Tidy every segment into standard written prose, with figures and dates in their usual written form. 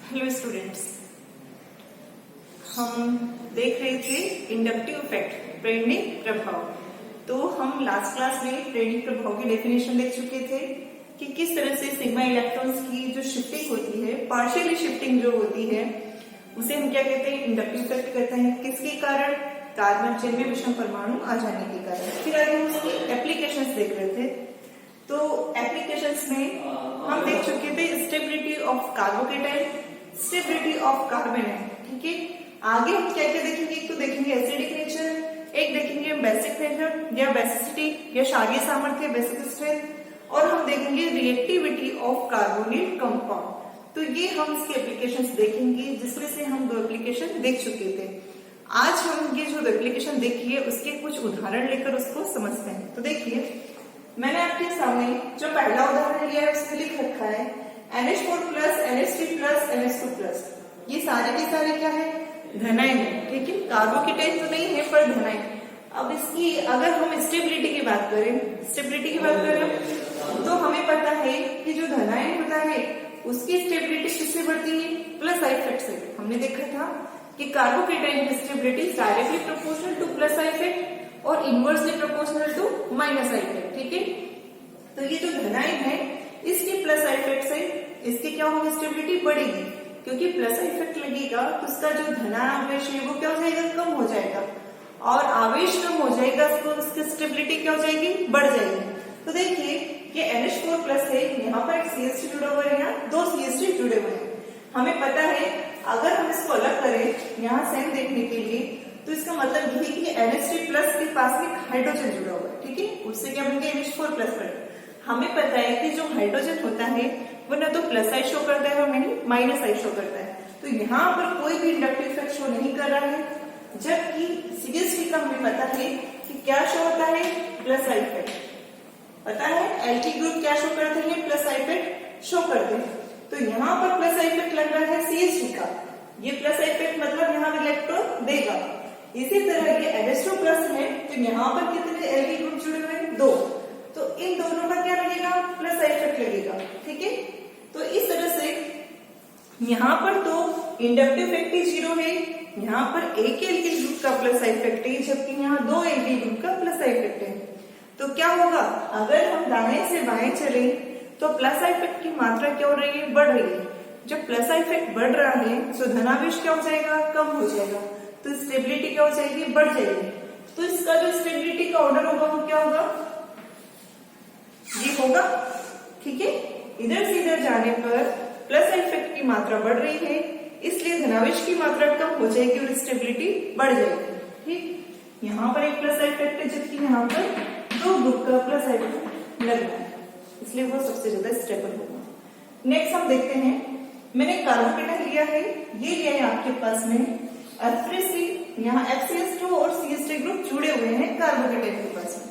Hello students, हम देख रहे थे इंडक्टिव इफेक्ट, प्रेरणिक प्रभाव। तो हम लास्ट क्लास में प्रेरणिक प्रभाव की डेफिनेशन देख चुके थे कि किस तरह से सिग्मा इलेक्ट्रॉन्स की जो शिफ्टिंग होती है, पार्शियली शिफ्टिंग जो होती है, उसे हम क्या कहते हैं, इंडक्टिव इफेक्ट कहते हैं। किसके कारण? कार्बन चेन में विषम परमाणु आ जाने के कारण। फिर आगे हम उसकी एप्लीकेशंस देख रहे थे। तो एप्लीकेशंस में हम देख चुके थे stability of carbocation, stability of carbon. ठीक है, आगे हम क्या क्या देखेंगे? एक तो देखेंगे एसिडिक नेचर, एक देखेंगे बेसिक नेचर या बेसिसिटी या क्षारीय सामर्थ्य, बेसिक स्ट्रेंथ, और हम देखेंगे रिएक्टिविटी ऑफ कार्बोनेट कंपाउंड। तो ये हम इसके एप्लीकेशंस देखेंगे, जिसमें से हम दो एप्लीकेशन देख चुके थे। आज हम ये जो एप्लीकेशन देखी है उसके कुछ उदाहरण लेकर उसको समझते हैं। तो देखिए, मैंने आपके सामने जो पहला उदाहरण लिया है उसमें लिख रखा है NH4 plus NH3 plus NH2 plus. ये सारे के सारे क्या है? धनायन है। ठीक है, कार्बोकेटाइन तो नहीं है पर धनायन। अब इसकी अगर हम स्टेबिलिटी की बात करें, तो हमें पता है कि जो धनायन होता है उसकी स्टेबिलिटी किससे बढ़ती है? प्लस आई इफेक्ट से। हमने देखा था कि कार्बोकेटाइन की stability directly proportional to plus I effect और inversely proportional to minus I effect. ठीक है, तो ये जो धनायन है इसकी प्लस आई इफेक्ट से इसकी क्या होगी? स्टेबिलिटी बढ़ेगी, क्योंकि प्लस आई इफेक्ट लगेगा तो उसका जो धनावेश है वो क्या हो जाएगा? कम हो जाएगा, और आवेश कम हो जाएगा तो उसकी स्टेबिलिटी क्या हो जाएगी? बढ़ जाएगी। तो देखिए, ये NH4 प्लस है, यहाँ पर एक CH3 जुड़ा हुआ है, यहाँ दो CH3 जुड़े हुए हैं। हमें पता है अगर हम इसको अलग करें यहाँ सेम देखने के लिए, तो इसका मतलब ये है कि NH3 प्लस के पास में हाइड्रोजन जुड़ा हुआ है। ठीक है, उससे क्या बन गया? NH4 प्लस बन गया। हमें पता है कि जो हाइड्रोजन होता है वो न तो प्लस आई शो करता है और नहीं माइनस आई शो करता है। तो यहाँ पर कोई भी इंडक्टिव इफेक्ट शो नहीं कर रहा है, जबकि CH3 का हमें पता है कि क्या शो होता है? Plus I effect. पता है एल्की ग्रुप क्या शो करते हैं? प्लस आई इफेक्ट शो करते हैं। तो यहाँ पर प्लस आई इफेक्ट लग रहा है CH3 का। ये प्लस आई इफेक्ट मतलब यहाँ इलेक्ट्रॉन देगा। इसी तरह ये NH2 प्लस है, तो यहाँ पर कितने एल्की ग्रुप जुड़े हुए हैं? दो। तो इन दोनों का क्या लगेगा? प्लस आई इफेक्ट लगेगा। ठीक है, तो इस तरह से यहाँ पर तो इंडक्टिव इफेक्ट ही 0 है, यहाँ पर एक एल्किल ग्रुप का प्लस आई इफेक्ट है, जबकि यहाँ दो एल्किल ग्रुप का प्लस आई इफेक्ट है। तो क्या होगा? अगर हम दाएं से बाएं चले तो प्लस आई इफेक्ट की मात्रा क्या हो रही है? बढ़ रही है। जब प्लस आई इफेक्ट बढ़ रहा है तो धनावेश क्या हो जाएगा? कम हो जाएगा। तो स्टेबिलिटी क्या हो जाएगी? बढ़ जाएगी। तो इसका जो स्टेबिलिटी का ऑर्डर होगा वो क्या होगा? ये होगा। ठीक है, इधर से इधर जाने पर प्लस आई इफेक्ट की मात्रा बढ़ रही है, इसलिए धनावेश की मात्रा कम हो जाएगी और स्टेबिलिटी बढ़ जाएगी। ठीक, यहाँ पर एक प्लस आई इफेक्ट है, जबकि यहाँ पर दो ग्रुप का प्लस आई इफेक्ट लग रहा है, इसलिए वो सबसे ज्यादा स्टेबल होगा। नेक्स्ट हम देखते हैं, मैंने कार्बोकेटाइन लिया है, ये लिया है आपके पास में F3C, यहाँ FCS2 और CH3 ग्रुप जुड़े हुए हैं कार्बोकेटाइन के पास में।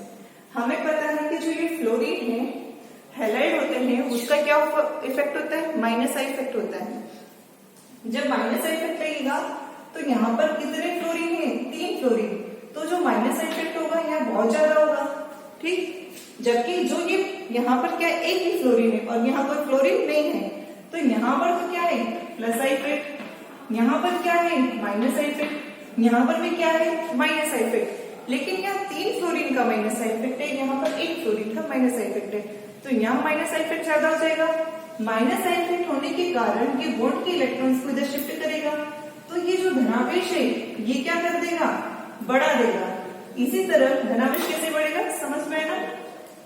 हमें पता है कि जो ये फ्लोरीन है, हैलाइड होते हैं, उसका क्या इफेक्ट होता है? माइनस आई इफेक्ट होता है। जब माइनस आई इफेक्ट लगेगा तो यहाँ पर कितने फ्लोरीन है? 3 फ्लोरीन। तो जो माइनस आई इफेक्ट होगा यहाँ बहुत ज्यादा होगा। ठीक, जबकि जो ये यहाँ पर क्या है? एक ही फ्लोरीन है और यहाँ कोई फ्लोरीन नहीं है, तो यहाँ पर तो क्या है? Plus I effect. यहाँ पर क्या है? Minus I effect. यहाँ पर भी क्या है? Minus I effect. लेकिन यहाँ 3 फ्लोरीन का माइनस आई इफेक्ट है, यहाँ पर 1 फ्लोरीन का माइनस आई इफेक्ट है, तो यहाँ माइनस आई इफेक्ट ज्यादा हो जाएगा। माइनस आई इफेक्ट होने के कारण ये बॉन्ड के इलेक्ट्रॉन्स को इधर शिफ्ट करेगा, तो ये जो धनावेश है ये क्या कर देगा? बढ़ा देगा। इसी तरह धनावेश कैसे बढ़ेगा? समझ में आया ना?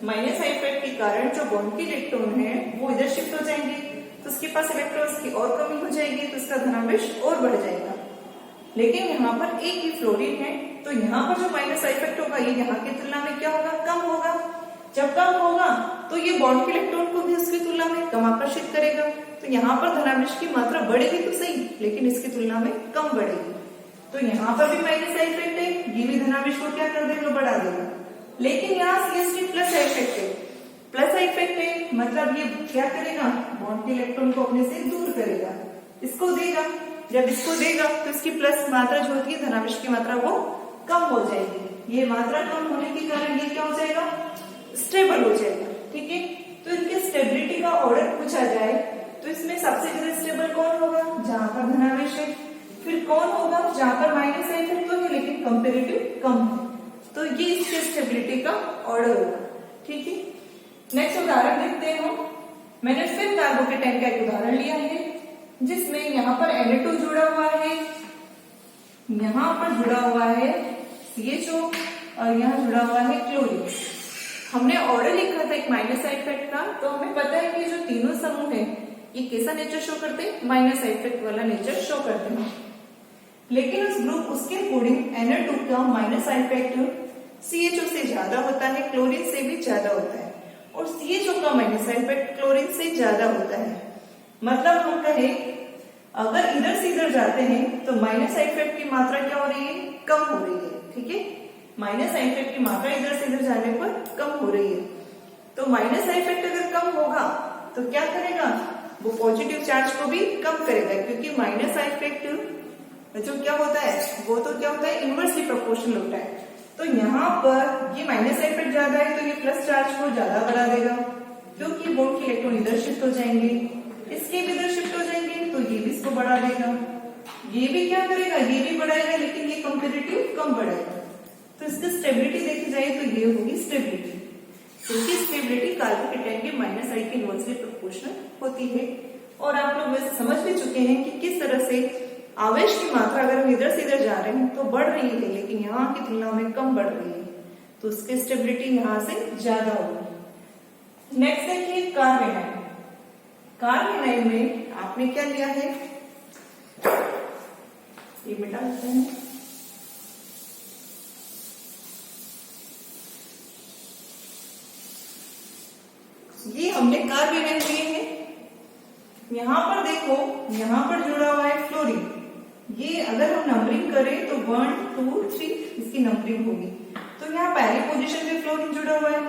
माइनस आई इफेक्ट के कारण जो बॉन्ड के इलेक्ट्रॉन है वो इधर शिफ्ट हो जाएंगे, तो उसके पास इलेक्ट्रॉन्स की और कमी हो जाएगी, तो इसका धनावेश और बढ़ जाएगा। लेकिन यहाँ पर एक ही फ्लोरीन है, तो यहाँ पर जो माइनस आई इफेक्ट होगा ये यहाँ की तुलना में क्या होगा? कम होगा। जब कम होगा तो ये बॉन्ड के इलेक्ट्रॉन को भी उसकी तुलना में कम आकर्षित करेगा, तो यहाँ पर धनावेश की मात्रा बढ़ेगी तो सही, लेकिन इसकी तुलना में कम बढ़ेगी। तो यहाँ पर भी माइनस आई इफेक्ट है, ये भी धनावेश को क्या कर देगा? बढ़ा देगा। लेकिन यहाँ CH3 प्लस आई इफेक्ट है, प्लस आई इफेक्ट है, मतलब ये क्या करेगा? बॉन्ड के इलेक्ट्रॉन को अपने से दूर करेगा, इसको देगा। जब इसको देगा तो इसकी प्लस मात्रा जो होती है धनावेश की मात्रा वो कम हो जाएगी। ये मात्रा कम होने के कारण ये क्या हो जाएगा? स्टेबल हो जाएगा। ठीक है, तो इनके स्टेबिलिटी का ऑर्डर पूछा जाए तो इसमें सबसे ज्यादा स्टेबल कौन होगा? जहां पर माइनस आई इफेक्ट तो है लेकिन कंपेरेटिव कम है, तो ये इसके स्टेबिलिटी का ऑर्डर होगा। ठीक है, नेक्स्ट उदाहरण देखते हैं हम। मैंने फिर कार्बोकेटाइन का एक उदाहरण लिया है जिसमें यहाँ पर Na2 जुड़ा हुआ है, यहाँ पर जुड़ा हुआ है CHO और यहाँ जुड़ा हुआ है क्लोरीन। हमने ऑर्डर लिखा था एक माइनस आई इफेक्ट का, तो हमें पता है कि जो तीनों समूह है ये कैसा नेचर शो करते हैं, माइनस आई इफेक्ट वाला नेचर शो करते हैं। लेकिन उस ग्रुप उसके अकॉर्डिंग Na2 का माइनस आई इफेक्ट CHO से ज्यादा होता है, क्लोरीन से भी ज्यादा होता है, और CHO का माइनस आई इफेक्ट क्लोरीन से ज्यादा होता है। मतलब हम कहें अगर इधर से इधर जाते हैं तो माइनस आई इफेक्ट की मात्रा क्या हो रही है, कम हो रही है। ठीक है, माइनस आई इफेक्ट की मात्रा इधर से इधर जाने पर कम हो रही है। तो माइनस आई इफेक्ट अगर कम होगा तो क्या करेगा, वो पॉजिटिव चार्ज को भी कम करेगा, क्योंकि माइनस आई इफेक्ट जो क्या होता है वो तो क्या होता है, इनवर्सली प्रोपोर्शनल होता है। तो यहाँ पर ये माइनस आई इफेक्ट ज्यादा है तो ये प्लस चार्ज को ज्यादा बढ़ा देगा, क्योंकि बॉन्ड के इलेक्ट्रॉन इधर शिफ्ट हो जाएंगे, इसके भी इधर शिफ्ट हो जाएंगे, तो ये भी इसको बढ़ा देगा। ये भी क्या करेगा, ये भी बढ़ाएगा, लेकिन ये कंपेरेटिव कम बढ़ाएगा। तो इसकी स्टेबिलिटी देखी जाए तो ये होगी स्टेबिलिटी, क्योंकि स्टेबिलिटी कार्बोकेटाइन के माइनस आई के इनवर्सली प्रोपोर्शनल होती है। और आप लोग वैसे समझ भी चुके हैं कि किस तरह से आवेश की मात्रा अगर हम इधर से इधर जा रहे हैं तो बढ़ रही है, लेकिन यहाँ की तुलना में कम बढ़ रही है, तो उसकी स्टेबिलिटी यहाँ से ज्यादा होगी। नेक्स्ट देखिए कार्बेनाइन। कार्बेनाइन में आपने क्या लिया है, ये मिटा देते हैं। ये हमने कार्बेनाइन लिए हैं। यहां पर देखो, यहां पर जुड़ा हुआ है फ्लोरीन। ये अगर हम नंबरिंग करें तो 1 2 3 इसकी नंबरिंग होगी। तो यहाँ पहली पोजीशन पे फ्लोरीन जुड़ा हुआ है,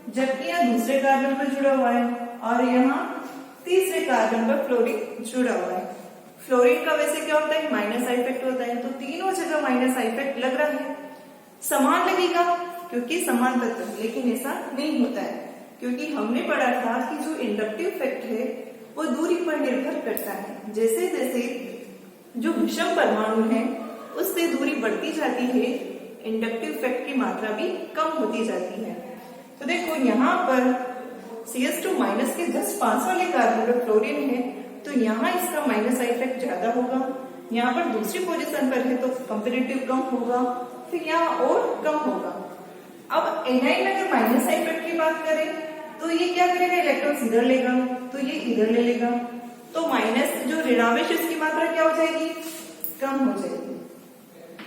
जबकि यहाँ दूसरे कार्बन पर जुड़ा हुआ है, और यहाँ तीसरे कार्बन पर फ्लोरीन जुड़ा हुआ है। फ्लोरीन का वैसे क्या होता है, माइनस आई इफेक्ट होता है, तो तीनों जगह माइनस आई इफेक्ट लग रहा है। समान लगेगा क्योंकि समान तत्व, लेकिन ऐसा नहीं होता है, क्योंकि हमने पढ़ा था कि जो इंडक्टिव इफेक्ट है वो दूरी पर निर्भर करता है। जैसे जैसे जो विषम परमाणु है उससे दूरी बढ़ती जाती है, इंडक्टिव इफेक्ट की मात्रा भी कम होती जाती है। तो देखो यहाँ पर CH2 माइनस के 10 पास वाले कार्बन पर फ्लोरीन है, तो यहाँ इसका माइनस आई इफेक्ट ज्यादा होगा। यहाँ पर दूसरी पोजीशन पर है तो कंपेरेटिव कम होगा, फिर यहाँ और कम होगा। अब एनाइन में अगर माइनस आई इफेक्ट की बात करें तो ये क्या करेगा, इलेक्ट्रॉन्स इधर लेगा, तो ये इधर ले लेगा, तो माइनस जो ऋणावेश इसकी मात्रा क्या हो जाएगी, कम हो जाएगी।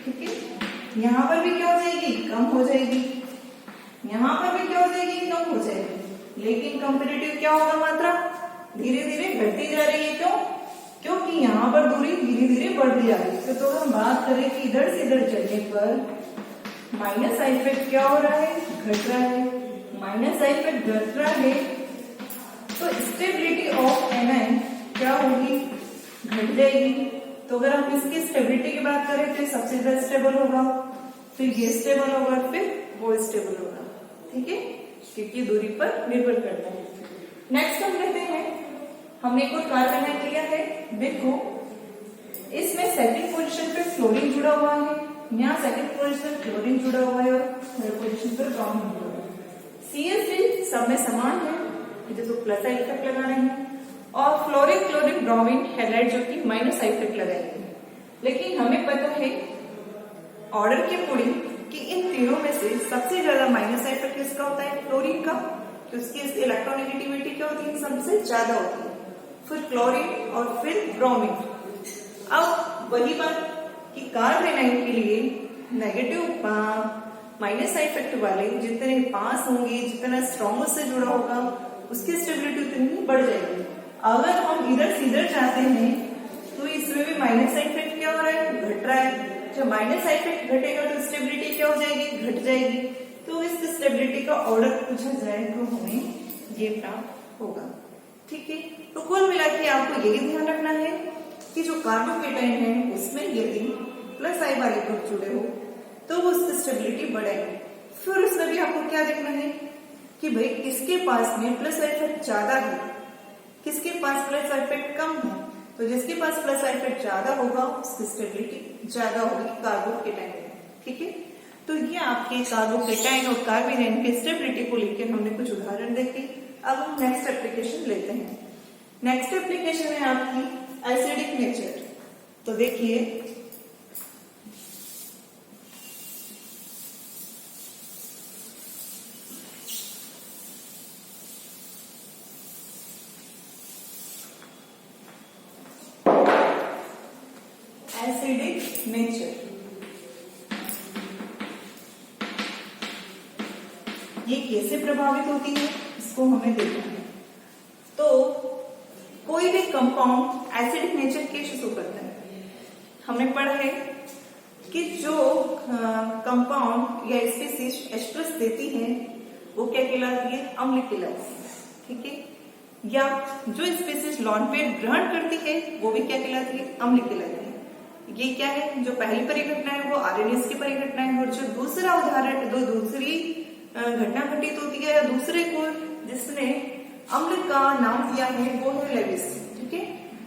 ठीक है, यहाँ पर भी क्या हो जाएगी, कम हो जाएगी, यहाँ पर भी क्या हो जाएगी, कम हो जाएगी, लेकिन कंपेरेटिव क्या होगा, मात्रा धीरे धीरे घटती जा रही है। क्यों, क्योंकि यहाँ पर दूरी धीरे धीरे बढ़ती जा रही है। तो हम बात करें कि इधर से इधर चलने पर माइनस आई इफेक्ट क्या हो रहा है, घट रहा है। माइनस आई इफेक्ट घट रहा है तो स्टेबिलिटी ऑफ एनाइन क्या होगी, घट जाएगी। तो अगर हम इसकी स्टेबिलिटी की बात करें तो सबसे ज्यादा स्टेबल होगा, फिर ये स्टेबल होगा, फिर वो स्टेबल होगा। ठीक है, क्योंकि दूरी पर निर्भर करता है। नेक्स्ट हम लेते हैं, हमने एक और कार्बेनाइन लिया है। देखो इसमें सेकंड पोजीशन पे फ्लोरीन जुड़ा हुआ है, यहाँ सेकंड पोजीशन फ्लोरीन जुड़ा हुआ है, और थर्ड पोजीशन पर ब्रोमीन जुड़ा हुआ है। CH3 सब में समान है, तो प्लस आई इफेक्ट लगा रहे हैं, और फ्लोरीन क्लोरीन ब्रोमीन हैलाइड जो कि माइनस आई इफेक्ट लगाएंगे। लेकिन हमें पता है ऑर्डर के अकॉर्डिंग कि इन तीनों में से सबसे ज्यादा माइनस आई इफेक्ट किसका होता है, फ्लोरीन का, तो उसकी इलेक्ट्रोनेगेटिविटी क्या होती है, सबसे ज्यादा होती है, फिर क्लोरीन और फिर ब्रोमीन। अब वही बात कि कार्बेनाइन के लिए नेगेटिव माइनस आई इफेक्ट वाले जितने पास होंगे, जितना स्ट्रॉन्ग से जुड़ा होगा, उसकी स्टेबिलिटी उतनी बढ़ जाएगी। अगर हम इधर से इधर जाते हैं तो इसमें भी माइनस आई इफेक्ट क्या हो रहा है, घट रहा है। जब माइनस आई इफेक्ट घटेगा तो स्टेबिलिटी क्या हो जाएगी, घट जाएगी। तो इस स्टेबिलिटी का ऑर्डर पूछा जाए तो हमें ये प्राप्त होगा। ठीक है, तो कुल मिला के आपको यही ध्यान रखना है कि जो कार्बोकेटाइन है उसमें यदि प्लस आई वाले ग्रुप जुड़े हो तो वो उसकी स्टेबिलिटी बढ़ेगी। फिर उसमें भी आपको क्या देखना है कि भाई किसके पास में प्लस आई इफेक्ट ज्यादा है, किसके पास प्लस आई इफेक्ट कम है, तो जिसके पास प्लस आई इफेक्ट ज्यादा होगा उसकी स्टेबिलिटी ज्यादा होगी कार्बोकेटाइन में। ठीक है, तो ये आपके कार्बोकेटाइन और कार्बेनाइन की स्टेबिलिटी को लेकर हमने कुछ उदाहरण देखे। अब हम नेक्स्ट एप्लीकेशन लेते हैं। नेक्स्ट एप्लीकेशन है आपकी एसिडिक नेचर। तो देखिए एसिडिक नेचर, ये कैसे प्रभावित होती है इसको हमें देखना है। तो कोई भी कंपाउंड एसिडिक नेचर कैसे शो करता है, हमने पढ़ा है कि जो कंपाउंड या स्पीसीज H+ देती है वो क्या कहलाती है, अम्ल कहलाती है। ठीक है, या जो स्पीसीज लॉन पेयर ग्रहण करती है वो भी क्या कहलाती है, अम्ल कहलाती है। ये क्या है, जो पहली परिघटना है वो आरएनएस की परिघटना है, और जो दूसरा उदाहरण दूसरी घटना घटित होती है या दूसरे को जिसने अम्ल का नाम दिया है वो है लेविस। ठीक है,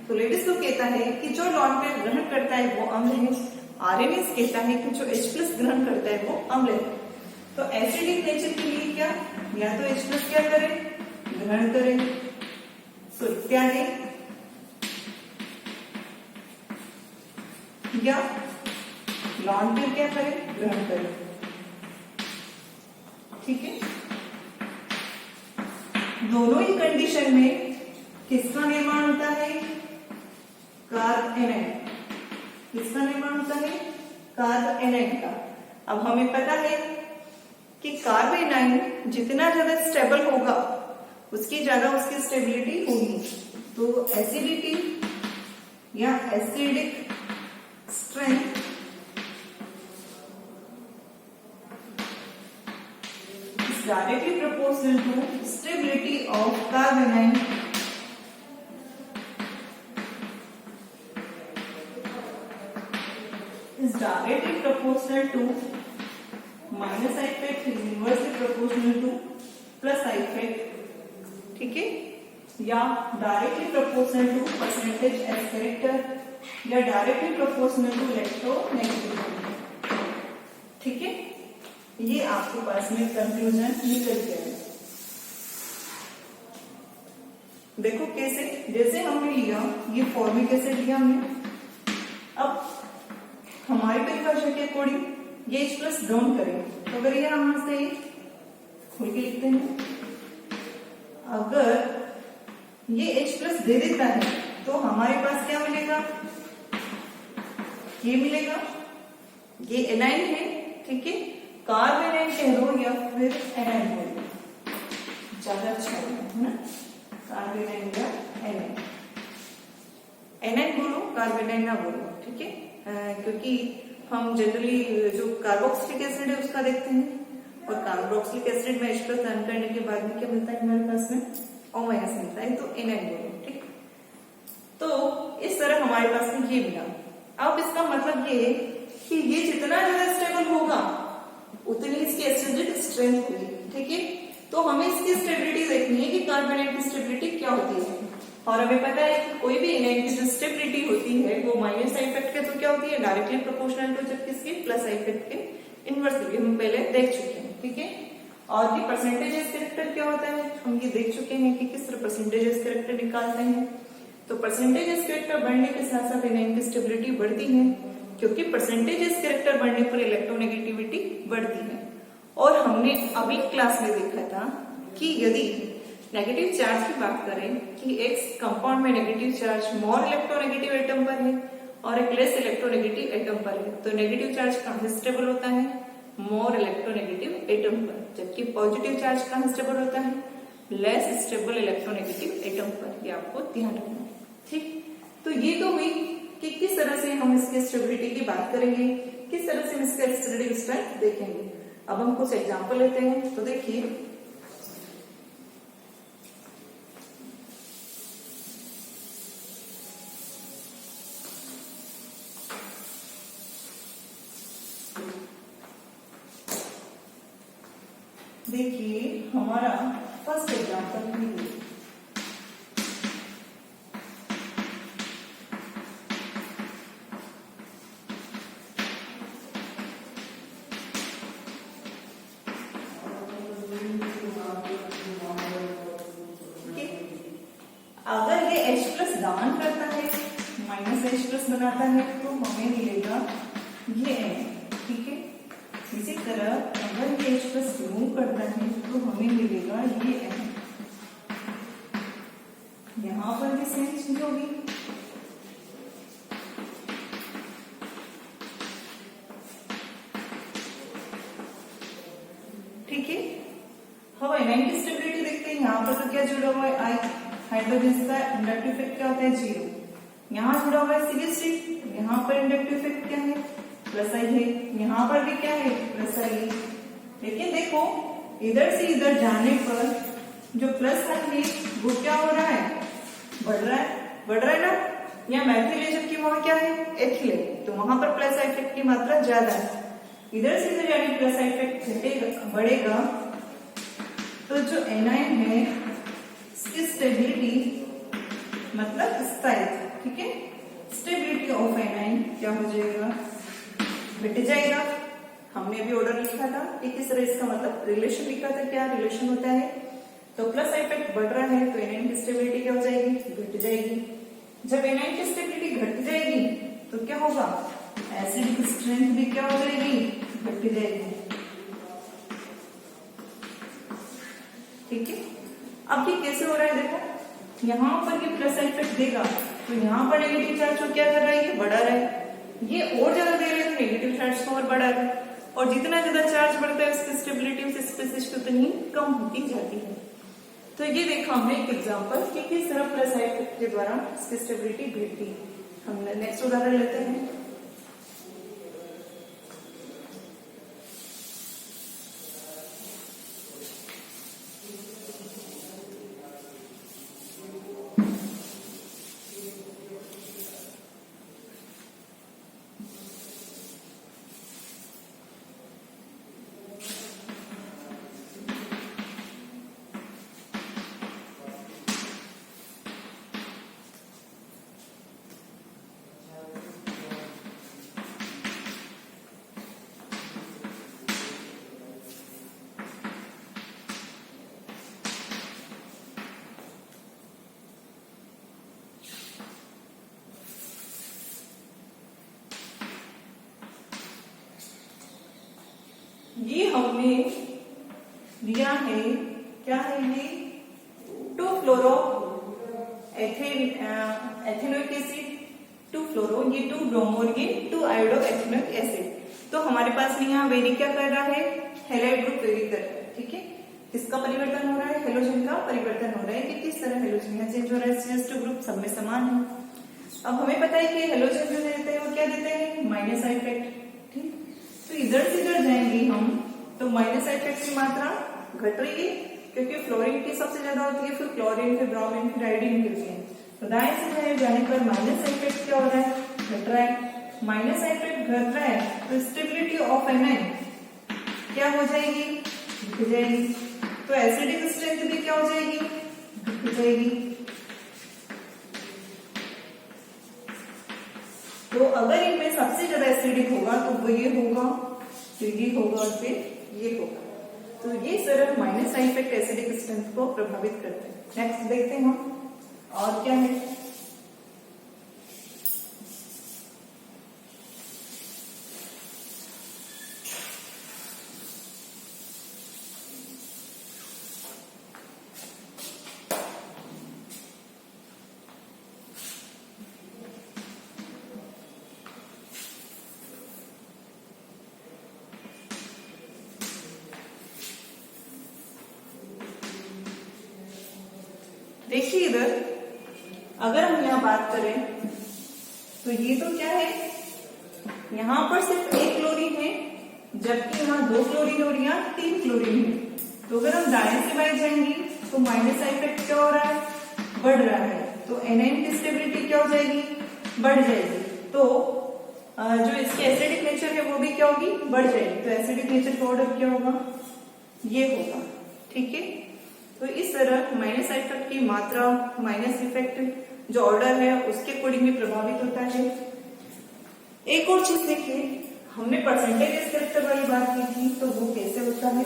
तो लेविस तो कहता है कि जो लॉन पेयर ग्रहण करता है वो अम्ल है, आरएनएस कहता है कि जो H+ ग्रहण करता है वो अम्ल है। तो एसिडिक नेचर के लिए क्या, या तो H+ क्या करे, ग्रहण करे, त्यागे, या लॉन पेयर क्या करे, ग्रहण करे। ठीक है, दोनों ही कंडीशन में किसका निर्माण होता है, कार्बेनाइन। किसका निर्माण होता है, कार्बेनाइन का। अब हमें पता है कि कार्बेनाइन जितना ज्यादा स्टेबल होगा उसकी ज्यादा उसकी स्टेबिलिटी होगी। तो एसिडिटी या acidic strength is directly proportional to stability of carbonine is directly proportional to minus I effect is inversely proportional to plus I effect. ठीक है, या directly proportional to percentage as character या directly proportional to electronegativity. ठीक है, ये आपके पास में conclusion निकल गया है। देखो कैसे, जैसे हमने लिया ये फॉर्म कैसे लिया हमने। अब हमारी परिभाषा के अकॉर्डिंग ये H+ डाउन करें, तो अगर ये हम से खोल के लिखते हैं, अगर ये H+ दे देता है तो हमारे पास क्या मिलेगा, ये मिलेगा, ये एनाइन है। ठीक है, कार्बेनाइन कह दो या फिर एनाइन बोल दो, ज्यादा अच्छा होगा, है ना, कार्बेनाइन या एनाइन। एनाइन बोलो, कार्बेनाइन ना बोलो। ठीक है, क्योंकि हम जनरली जो कार्बोक्सिलिक एसिड है उसका देखते हैं, और कार्बोक्सिलिक एसिड में H+ दान करने के बाद में क्या मिलता है हमारे पास में, O- मिलता है, तो एनाइन बोलो। ठीक, तो इस तरह हमारे पास में ये मिला। अब इसका मतलब ये है कि ये जितना ज्यादा स्टेबल होगा उतनी इसकी एसिडिक स्ट्रेंथ होगी। ठीक है, तो हमें इसकी स्टेबिलिटी देखनी है कि कार्बोनेट की स्टेबिलिटी क्या होती है, और हमें पता है कि कोई भी एनाइन की जो स्टेबिलिटी होती है वो माइनस आई इफेक्ट के तो क्या होती है, डायरेक्टली प्रोपोर्शनल टू, जबकि इसके प्लस आई इफेक्ट के इनवर्सली हम पहले देख चुके हैं। ठीक है, और ये परसेंटेजेस कैरेक्टर क्या होता है हम ये देख चुके हैं कि किस तरह परसेंटेजेस कैरेक्टर निकालते हैं। तो परसेंटेजेस कैरेक्टर बढ़ने के साथ साथ एनाइन की स्टेबिलिटी बढ़ती है, क्योंकि परसेंटेजेस कैरेक्टर बढ़ने पर इलेक्ट्रोनेगेटिविटी बढ़ती है। और हमने अगली क्लास में देखा था कि यदि नेगेटिव चार्ज की बात करें कि एक कंपाउंड में negative charge more electronegative atom पर है और एक लेस इलेक्ट्रोनेगेटिव एटम पर है, तो नेगेटिव चार्ज कहां स्टेबल होता है, मोर इलेक्ट्रोनेगेटिव एटम पर, जबकि पॉजिटिव चार्ज कहां स्टेबल होता है, लेस स्टेबल इलेक्ट्रोनेगेटिव एटम पर। ये आपको ध्यान रखना है। ठीक, तो ये तो हुई कि किस तरह से हम इसके स्टेबिलिटी की बात करेंगे, किस तरह से हम इसका एसिडिक स्ट्रेंथ देखेंगे। अब हम कुछ एग्जांपल लेते हैं। तो देखिए, हमारा फर्स्ट एग्जांपल है, एच प्लस बनाता है तो हमें मिलेगा ये एन, ठीक है। इसी तरह अगर ये एच प्लस रिमूव करता है तो हमें मिलेगा ये एन। यहां पर भी सेम चीज होगी, ठीक है। हम एनाइन की स्टेबिलिटी देखते हैं। यहाँ पर तो क्या जुड़ा हुआ है, आई, हाइड्रोजन का इंडक्टिव इफेक्ट क्या होता है, 0। यहाँ जुड़ा हुआ है CH3, यहाँ पर इंडक्टिव इफेक्ट क्या है, प्लस आई है। यहाँ पर भी क्या है, प्लस आई है। लेकिन देखो इधर से इधर जाने पर जो प्लस आई है वो क्या हो रहा है, बढ़ रहा है ना। यहाँ मैथिल है जबकि वहां क्या है, एथिल है, तो वहां पर प्लस आई इफेक्ट की मात्रा ज्यादा है। इधर से इधर जाने प्लस आई इफेक्ट बढ़ेगा, तो जो एनाइन है इसकी स्टेबिलिटी मतलब स्थायित्व, ठीक है, स्टेबिलिटी ऑफ एनाइन क्या हो जाएगा, घट जाएगा। हमने अभी ऑर्डर लिखा था कि किस तरह इसका मतलब रिलेशन लिखा था, क्या रिलेशन होता है। तो प्लस इफेक्ट बढ़ रहा है तो एनाइन की स्टेबिलिटी क्या हो जाएगी, घट जाएगी। जब एनाइन की स्टेबिलिटी घट जाएगी तो क्या होगा, एसिड की स्ट्रेंथ भी क्या हो जाएगी, घट जाएगी, ठीक है। अब ये कैसे हो रहा है, देखो यहाँ पर ये प्लस इफेक्ट देगा तो यहाँ पर नेगेटिव चार्ज को क्या कर रहा है, ये बढ़ा रहा है। ये और ज्यादा दे रहे हैं तो नेगेटिव चार्ज को और बढ़ा रहा है, और जितना ज्यादा चार्ज बढ़ता है उसकी स्टेबिलिटी उस स्पीसीज उतनी कम होती जाती है। तो ये देखा हमने एक एग्जांपल कि किस तरह प्लस इफेक्ट के द्वारा इसकी स्टेबिलिटी बढ़ती है। हम नेक्स्ट उदाहरण लेते हैं। ये हमने दिया है, क्या है ये, 2-फ्लोरो एथेनोइक एसिड, 2-फ्लोरो, ये 2-ब्रोमो, ये 2-आयोडो एथेनोइक एसिड। तो हमारे पास में यहाँ वेरी क्या कर रहा है, हैलाइड ग्रुप वेरी कर रहा है, ठीक है। किसका परिवर्तन हो रहा है, हेलोजन का परिवर्तन हो रहा है। कि किस तरह हेलोजन यहाँ चेंज हो रहा है, CH2 ग्रुप सब में समान है। अब हमें पता है कि हेलोजन जो देते हैं वो क्या देते हैं, माइनस आई इफेक्ट, ठीक। तो इधर से इधर जाएंगे हम तो माइनस इफेक्ट की मात्रा घट रही है, क्योंकि फ्लोरीन की सबसे ज्यादा होती है, फिर क्लोरीन, फिर ब्रोमीन, फिर आयोडीन की होती है। तो दाएं से बाएं जाने पर माइनस इफेक्ट क्या हो रहा है, घट रहा है। माइनस इफेक्ट घट रहा है तो स्टेबिलिटी ऑफ एनाइन क्या हो जाएगी, घट जाएगी। तो एसिडिक स्ट्रेंथ भी क्या हो जाएगी, घट जाएगी। तो अगर इनमें सबसे ज्यादा एसिडिक होगा तो वो ये होगा, फिर ये होगा और फिर ये होगा। तो ये सिर्फ minus I effect acidic strength को प्रभावित करते हैं। नेक्स्ट देखते हैं हम और क्या है। देखिए इधर अगर हम यहाँ बात करें तो ये तो क्या है, यहाँ पर सिर्फ एक क्लोरीन है, जबकि यहाँ 2 क्लोरीन और यहाँ 3 क्लोरीन है। तो अगर हम दाएं से बाएं जाएंगे तो माइनस इफेक्ट क्या हो रहा है, बढ़ रहा है। तो एनाइन की स्टेबिलिटी क्या हो जाएगी, बढ़ जाएगी। तो जो इसकी एसिडिक नेचर है वो भी क्या होगी, बढ़ जाएगी। तो एसिडिक नेचर का ऑर्डर क्या होगा, ये होगा, ठीक है। तो इस तरह माइनस इफेक्ट की मात्रा माइनस इफेक्ट जो ऑर्डर है उसके अकॉर्डिंग भी प्रभावित होता है। एक और चीज देखिए, हमने परसेंटेज कैरेक्टर वाली बात की थी, तो वो कैसे होता है,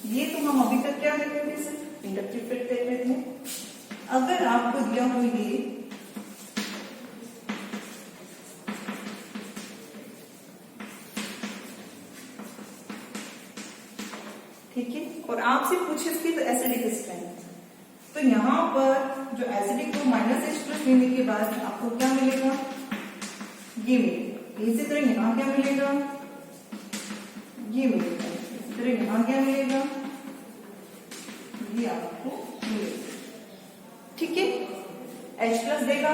ये तो हम अभी तक क्या देख रहे थे, सिर्फ इंडक्टिव इफेक्ट देख रहे थे। अगर आपको दिया हो ये ठीक है। और आपसे पूछे इसकी तो एसिडिक स्ट्रेंथ, तो यहाँ पर जो एसिडिक को -H+ लेने के बाद आपको क्या मिलेगा, ये मिलेगा। इसी तरह यहाँ क्या मिलेगा, ये मिलेगा। इसी तरह यहाँ क्या मिलेगा, ये आपको मिलेगा। ठीक है। H+ देगा,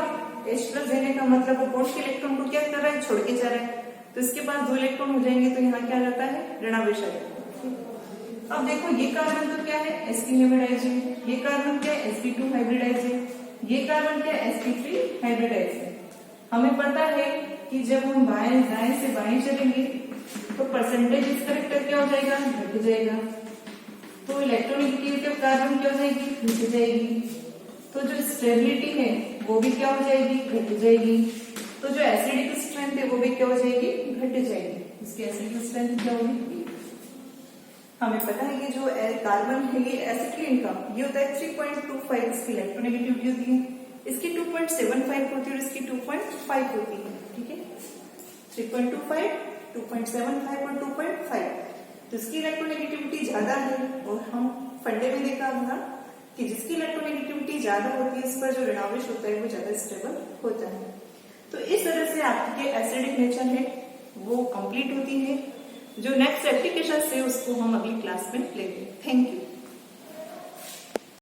H+ देने का मतलब वो बॉन्ड के इलेक्ट्रॉन को क्या कर रहा है, छोड़ के जा रहा है, तो इसके पास 2 इलेक्ट्रॉन हो जाएंगे, तो यहाँ क्या रहता है, ऋणावेश आ जाता है। अब देखो ये कार्बन तो क्या है, sp हाइब्रिडाइज है, ये कार्बन क्या है, sp2 हाइब्रिडाइज है, ये कार्बन क्या है, sp3 हाइब्रिडाइज है। हमें पता है कि जब हम दाएं से बाएं चलेंगे तो परसेंटेज इस करेक्टर क्या हो जाएगा, घट जाएगा, तो इलेक्ट्रोनेगेटिविटी ऑफ कार्बन क्या हो जाएगी, घट जाएगी, तो जो स्टेबिलिटी है वो भी क्या हो जाएगी, घट जाएगी, तो जो एसिडिक स्ट्रेंथ है वो भी क्या हो जाएगी, घट जाएगी। इसकी एसिडिक स्ट्रेंथ क्या होगी, हमें पता है कि जो कार्बन है ये एसिटिलीन का ये होता है 3.25, इसकी इलेक्ट्रोनेगेटिविटी होती है, इसकी 2.75 होती है और इसकी 2.5 होती है। ठीक है, 3.25, 2.75 और 2.5, तो इसकी इलेक्ट्रोनेगेटिविटी ज्यादा है। और हम फंडे में देखा होगा कि जिसकी इलेक्ट्रोनेगेटिविटी ज्यादा होती है, इस पर जो ऋणावेश होता है वो ज्यादा स्टेबल होता है। तो इस तरह से आपके एसिडिक नेचर है वो कंप्लीट होती है। जो नेक्स्ट एप्लीकेशन है उसको हम अगली क्लास में लेंगे। Thank you.